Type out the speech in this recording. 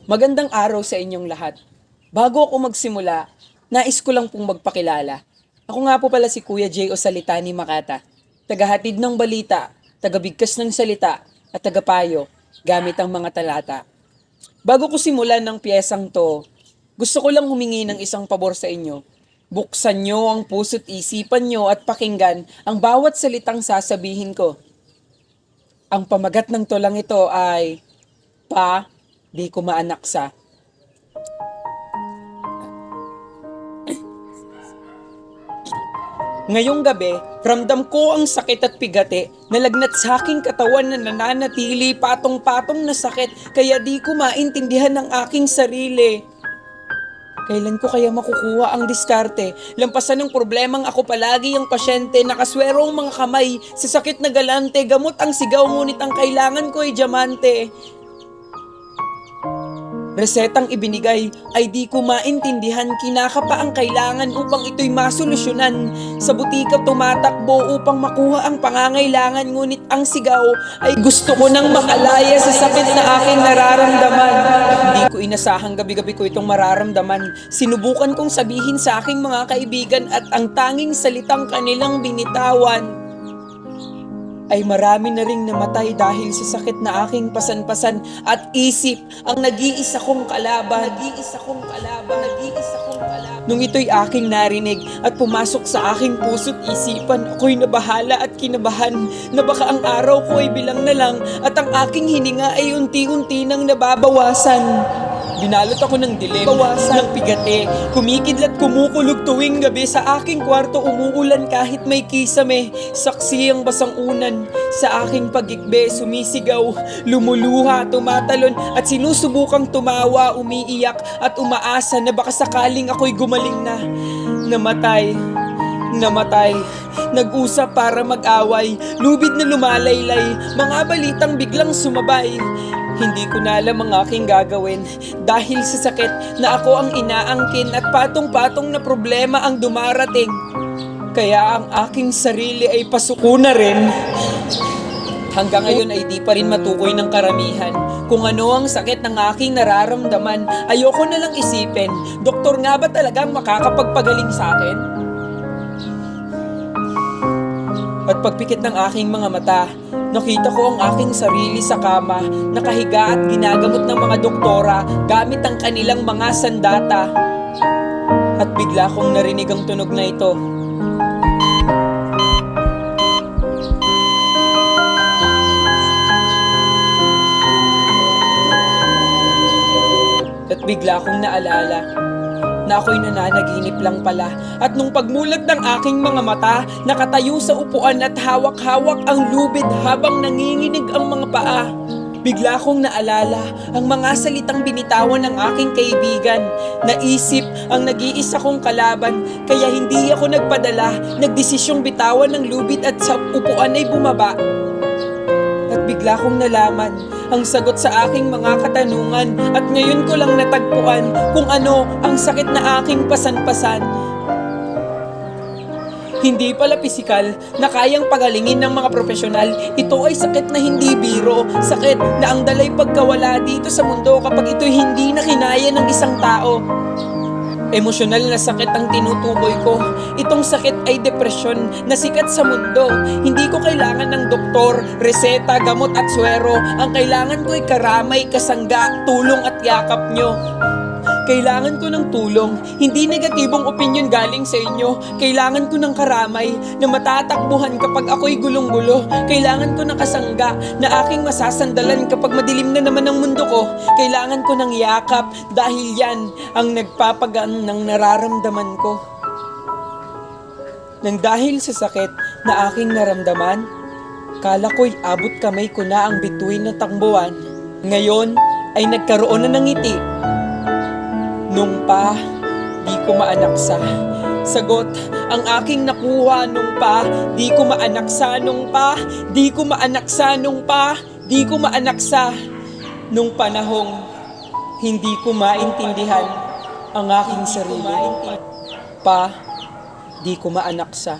Magandang araw sa inyong lahat. Bago ako magsimula, nais ko lang pong magpakilala. Ako nga po pala si Kuya J. Osalitani Makata, tagahatid ng balita, tagabigkas ng salita, at tagapayo gamit ang mga talata. Bago ko simulan ng piyesang to, gusto ko lang humingi ng isang pabor sa inyo. Buksan nyo ang puso't isipan nyo at pakinggan ang bawat salitang sasabihin ko. Ang pamagat ng tulang ito ay, Pa, di ko maanaksa. Ngayong gabi, ramdam ko ang sakit at pigate na lagnat sa aking katawan na nananatili patong-patong na sakit kaya di ko maintindihan ang aking sarili. Kailan ko kaya makukuha ang diskarte? Lampasan ng problemang ako palagi ang pasyente, nakaswero ang mga kamay, sa sakit na galante, gamot ang sigaw ngunit ang kailangan ko ay diamante. Resetang ibinigay ay di ko maintindihan, kinakapa ang kailangan upang ito'y masolusyonan. Sa butika tumatakbo upang makuha ang pangangailangan, ngunit ang sigaw ay gusto ko nang makalaya sa sakit na aking nararamdaman. Hindi ko inasahang gabi-gabi ko itong mararamdaman. Sinubukan kong sabihin sa aking mga kaibigan at ang tanging salitang kanilang binitawan ay marami na ring namatay dahil sa sakit na aking pasan-pasan at isip ang nag-iisa kong kalaban. Nung ito'y aking narinig at pumasok sa aking puso't isipan, ako'y nabahala at kinabahan na baka ang araw ko ay bilang na lang at ang aking hininga ay unti-unti nang nababawasan. Binalot ako ng dilim, ng pigate, kumikidlat kumukulog tuwing gabi sa aking kwarto, umuulan kahit may kisame, saksi ang basang unan, sa aking pagikbe sumisigaw, lumuluha, tumatalon at sinusubukang tumawa, umiiyak at umaasa na baka sakaling ako'y gumaling na. Namatay, nag-usap para mag-away, lubid na lumalaylay, mga balitang biglang sumabay. Hindi ko na alam ang aking gagawin dahil sa sakit na ako ang inaangkin at patong-patong na problema ang dumarating. Kaya ang aking sarili ay pasuko na rin. Hanggang ngayon ay di pa rin matukoy ng karamihan kung ano ang sakit ng aking nararamdaman. Ayoko na lang isipin, doktor nga ba talagang makakapagpagaling sa akin? At pagpikit ng aking mga mata, nakita ko ang aking sarili sa kama, nakahiga at ginagamot ng mga doktora gamit ang kanilang mga sandata. At bigla kong narinig ang tunog na ito. At bigla kong naalala na ako'y nananaginip lang pala. At nung pagmulat ng aking mga mata, nakatayo sa upuan at hawak-hawak ang lubid habang nanginginig ang mga paa. Bigla kong naalala ang mga salitang binitawan ng aking kaibigan. Naisip ang nag-iisa kong kalaban, kaya hindi ako nagpadala, nagdesisyong bitawan ng lubid at sa upuan ay bumaba. At bigla kong nalaman ang sagot sa aking mga katanungan at ngayon ko lang natagpuan kung ano ang sakit na aking pasan-pasan. Hindi pala pisikal na kayang pagalingin ng mga profesional. Ito ay sakit na hindi biro, sakit na ang dalay pagkawala dito sa mundo kapag ito'y hindi na kinaya ng isang tao. Emosyonal na sakit ang tinutukoy ko. Itong sakit ay depresyon na sikat sa mundo. Hindi ko kailangan ng doktor, reseta, gamot at swero. Ang kailangan ko ay karamay, kasangga, tulong at yakap nyo. Kailangan ko ng tulong, hindi negatibong opinion galing sa inyo. Kailangan ko ng karamay na matatakbuhan kapag ako'y gulong-gulo. Kailangan ko ng kasangga na aking masasandalan kapag madilim na naman ang mundo ko. Kailangan ko ng yakap dahil yan ang nagpapagaan ng nararamdaman ko. Nang dahil sa sakit na aking naramdaman, kala ko'y abot kamay ko na ang bituin na takbuhan. Ngayon ay nagkaroon na ng ngiti. Nung pa, di ko maanaksa. Sagot, ang aking nakuha nung pa, di ko maanaksa nung pa, di ko maanaksa nung pa, di ko maanaksa. Nung panahong hindi ko maintindihan ang aking sarili. Pa, di ko maanaksa.